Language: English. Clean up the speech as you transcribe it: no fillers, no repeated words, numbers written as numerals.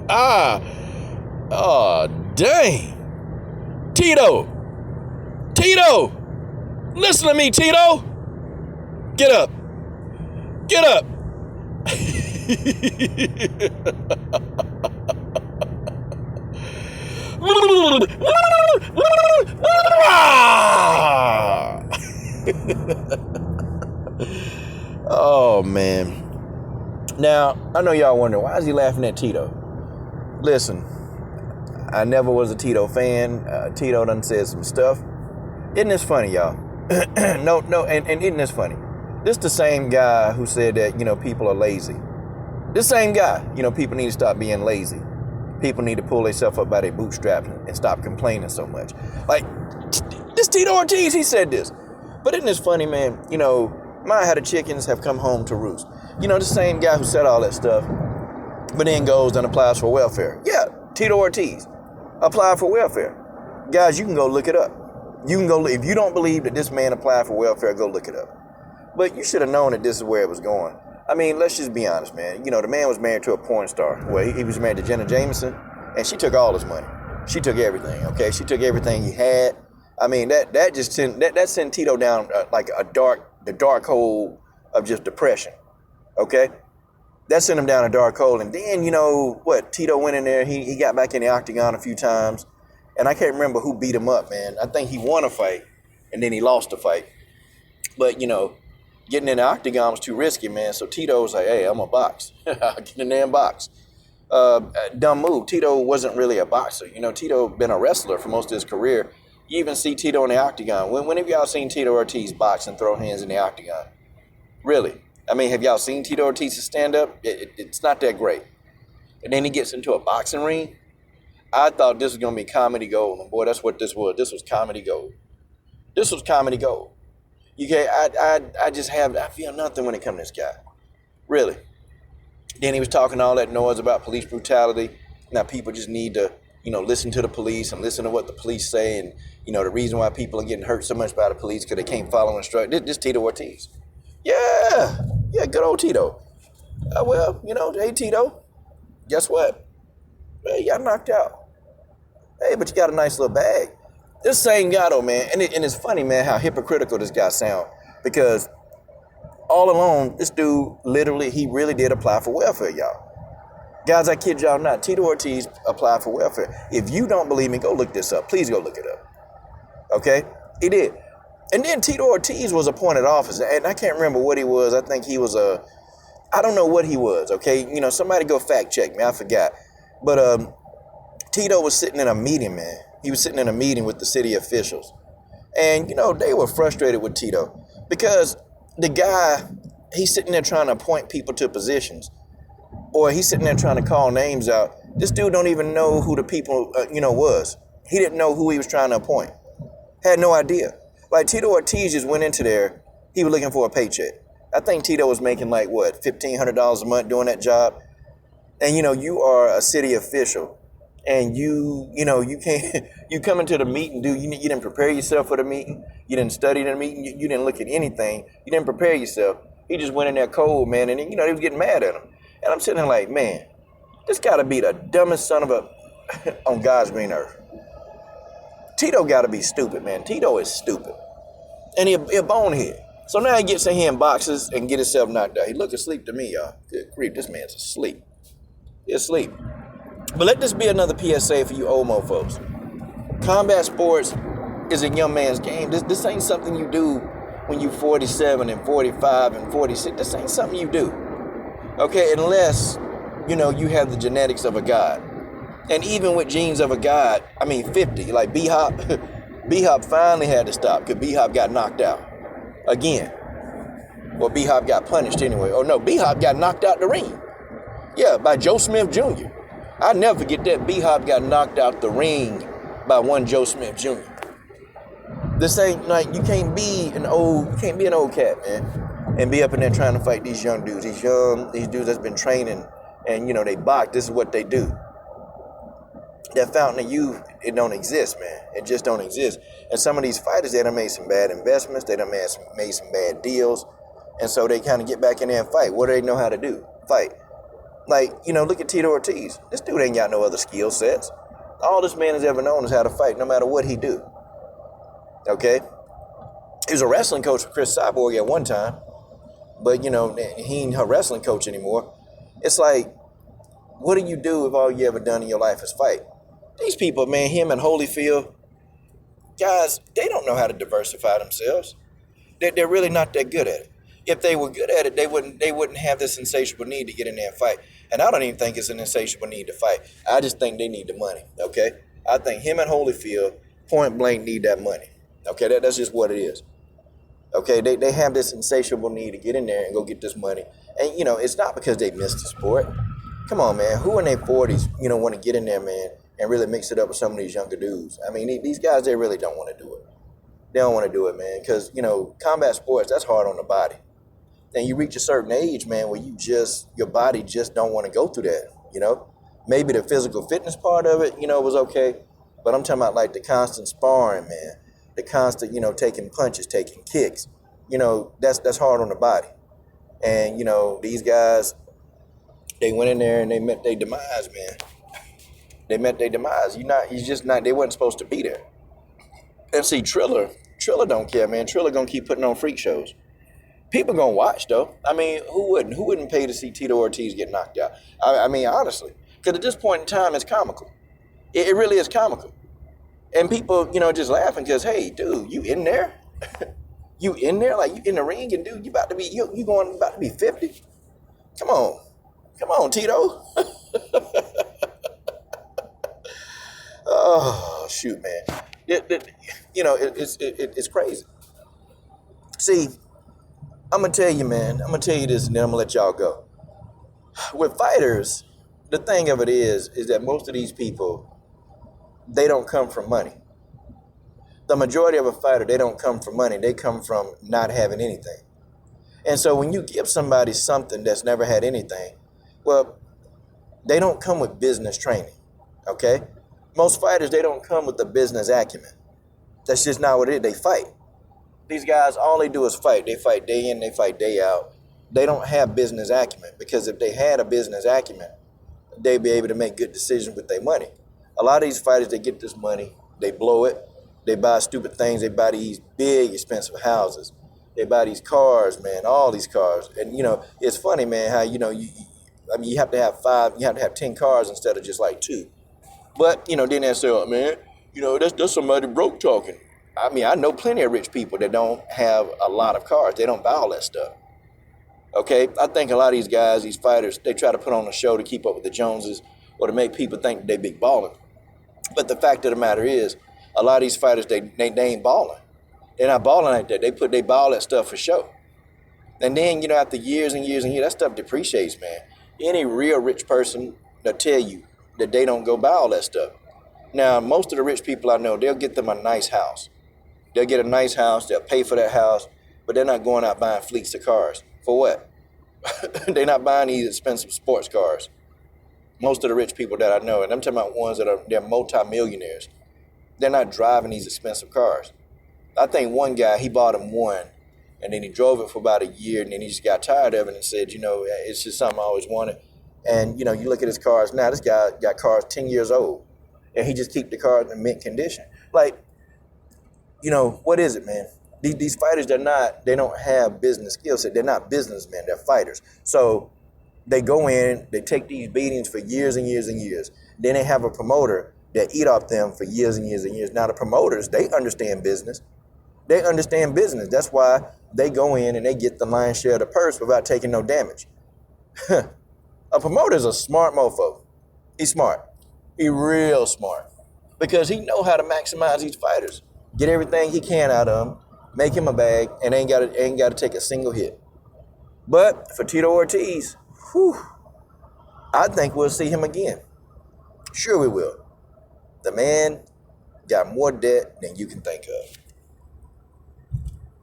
Ah, oh, dang. Tito, Tito, listen to me, Tito. Get up, get up. Oh, man. Now, I know y'all wondering, why is he laughing at Tito? Listen, I never was a Tito fan. Tito done said some stuff. Isn't this funny, y'all? No, and isn't this funny? This the same guy who said that, people are lazy. This same guy, people need to stop being lazy. People need to pull themselves up by their bootstraps and stop complaining so much. Like, this Tito Ortiz, he said this. But isn't this funny, man? My how the chickens have come home to roost. The same guy who said all that stuff, but then goes and applies for welfare. Yeah, Tito Ortiz applied for welfare. Guys, you can go look it up. You can go, if you don't believe that this man applied for welfare, go look it up. But you should have known that this is where it was going. I mean, let's just be honest, man. The man was married to a porn star. Well, he was married to Jenna Jameson, and she took all his money. She took everything, okay? She took everything he had. I mean, that just sent Tito down like the dark hole of just depression, okay? That sent him down a dark hole. And then, Tito went in there. He got back in the octagon a few times, and I can't remember who beat him up, man. I think he won a fight, and then he lost a fight. But, getting in the octagon was too risky, man. So Tito was like, hey, I'm a box. I'll get in there and box. Dumb move. Tito wasn't really a boxer. Tito been a wrestler for most of his career. You even see Tito in the octagon. When have y'all seen Tito Ortiz box and throw hands in the octagon? Really? I mean, have y'all seen Tito Ortiz stand up? It's not that great. And then he gets into a boxing ring. I thought this was going to be comedy gold. And boy, that's what this was. This was comedy gold. This was comedy gold. I feel nothing when it comes to this guy. Really. Then he was talking all that noise about police brutality. Now people just need to, listen to the police and listen to what the police say. And, the reason why people are getting hurt so much by the police because they can't follow instructions. This Tito Ortiz. Yeah, good old Tito. Hey, Tito, guess what? Hey, you got knocked out. Hey, but you got a nice little bag. This same guy, though, man, and it's funny, man, how hypocritical this guy sound. Because all along, this dude, literally, he really did apply for welfare, y'all. Guys, I kid y'all not. Tito Ortiz applied for welfare. If you don't believe me, go look this up. Please go look it up. Okay? He did. And then Tito Ortiz was appointed officer, and I can't remember what he was. I think he was I don't know what he was, okay? Somebody go fact check me. I forgot. But Tito was sitting in a meeting, man. He was sitting in a meeting with the city officials. And, they were frustrated with Tito because the guy, he's sitting there trying to appoint people to positions. Or he's sitting there trying to call names out. This dude don't even know who the people, was. He didn't know who he was trying to appoint. Had no idea. Like, Tito Ortiz just went into there. He was looking for a paycheck. I think Tito was making like, what, $1,500 a month doing that job? And, you are a city official. And you can't, you come into the meeting, dude, you didn't prepare yourself for the meeting. You didn't study the meeting. You didn't look at anything. You didn't prepare yourself. He just went in there cold, man. And then, they was getting mad at him. And I'm sitting there like, man, this got to be the dumbest son of a on God's green earth. Tito got to be stupid, man. Tito is stupid. And he a bonehead. So now he gets in here and boxes and get himself knocked out. He look asleep to me, y'all. Good grief, this man's asleep. He's asleep. But let this be another PSA for you old mofos. Combat sports is a young man's game. This ain't something you do when you 47 and 45 and 46. This ain't something you do. Okay, unless, you have the genetics of a god. And even with genes of a god, 50, like B-Hop, B-Hop finally had to stop because B-Hop got knocked out. Again. Well, B-Hop got punished anyway. Oh, no, B-Hop got knocked out the ring. Yeah, by Joe Smith Jr. I'll never forget that. B-Hop got knocked out the ring by one Joe Smith Jr. This ain't like, you can't be an old cat, man, and be up in there trying to fight these young dudes. These dudes that's been training and, they box. This is what they do. That fountain of youth, it don't exist, man. It just don't exist. And some of these fighters, they done made some bad investments. They done made some bad deals. And so they kind of get back in there and fight. What do they know how to do? Fight. Like, look at Tito Ortiz. This dude ain't got no other skill sets. All this man has ever known is how to fight, no matter what he do. Okay? He was a wrestling coach for Chris Cyborg at one time, but, he ain't her wrestling coach anymore. It's like, what do you do if all you ever done in your life is fight? These people, man, him and Holyfield, guys, they don't know how to diversify themselves. They're really not that good at it. If they were good at it, they wouldn't have this insatiable need to get in there and fight. And I don't even think it's an insatiable need to fight. I just think they need the money, okay? I think him and Holyfield, point blank, need that money. Okay, that's just what it is. Okay, they have this insatiable need to get in there and go get this money. And, it's not because they missed the sport. Come on, man. Who in their 40s, want to get in there, man, and really mix it up with some of these younger dudes? I mean, these guys, they really don't want to do it. They don't want to do it, man, because, combat sports, that's hard on the body. And you reach a certain age, man, where your body just don't want to go through that, Maybe the physical fitness part of it, was okay. But I'm talking about, like, the constant sparring, man. The constant, taking punches, taking kicks. That's hard on the body. And, these guys, they went in there and they met their demise, man. They met their demise. They wasn't supposed to be there. And see, Triller don't care, man. Triller gonna keep putting on freak shows. People gonna watch, though. I mean, who wouldn't? Who wouldn't pay to see Tito Ortiz get knocked out? I mean, honestly. Because at this point in time, it's comical. It really is comical. And people, just laughing because, hey, dude, you in there? You in there? Like, you in the ring and, dude, you about to be 50? Come on, Tito. Oh, shoot, man. It's crazy. See, I'm going to tell you, man. I'm going to tell you this, and then I'm going to let y'all go. With fighters, the thing of it is that most of these people, they don't come from money. The majority of a fighter, they don't come from money. They come from not having anything. And so when you give somebody something that's never had anything, well, they don't come with business training, okay? Most fighters, they don't come with the business acumen. That's just not what it is. They fight. These guys, all they do is fight. They fight day in, they fight day out. They don't have business acumen, because if they had a business acumen, they'd be able to make good decisions with their money. A lot of these fighters, they get this money, they blow it, they buy stupid things, they buy these big, expensive houses. They buy these cars, man, all these cars. And, it's funny, man, how, you have to have 10 cars instead of just like 2. But, then they say, oh, man, that's somebody broke talking. I mean, I know plenty of rich people that don't have a lot of cars. They don't buy all that stuff. Okay? I think a lot of these guys, these fighters, they try to put on a show to keep up with the Joneses or to make people think they big balling. But the fact of the matter is, a lot of these fighters, they ain't balling. They're not balling like that. They buy all that stuff for show. And then, after years and years and years, that stuff depreciates, man. Any real rich person, they'll tell you that they don't go buy all that stuff. Now, most of the rich people I know, they'll get them a nice house. They'll get a nice house. They'll pay for that house. But they're not going out buying fleets of cars. For what? They're not buying these expensive sports cars. Most of the rich people that I know, and I'm talking about ones they're multi-millionaires, they're not driving these expensive cars. I think one guy, he bought him one, and then he drove it for about a year, and then he just got tired of it and said, it's just something I always wanted. And, you look at his cars now, this guy got cars 10 years old, and he just keep the cars in mint condition. Like, what is it, man? These fighters, they don't have business skill set. They're not businessmen, they're fighters. So they go in, they take these beatings for years and years and years. Then they have a promoter that eat off them for years and years and years. Now the promoters, they understand business. They understand business. That's why they go in and they get the lion's share of the purse without taking no damage. A promoter's a smart mofo. He's smart. He real smart. Because he know how to maximize these fighters. Get everything he can out of them, make him a bag, and ain't got to take a single hit. But for Tito Ortiz, I think we'll see him again. Sure we will. The man got more debt than you can think of.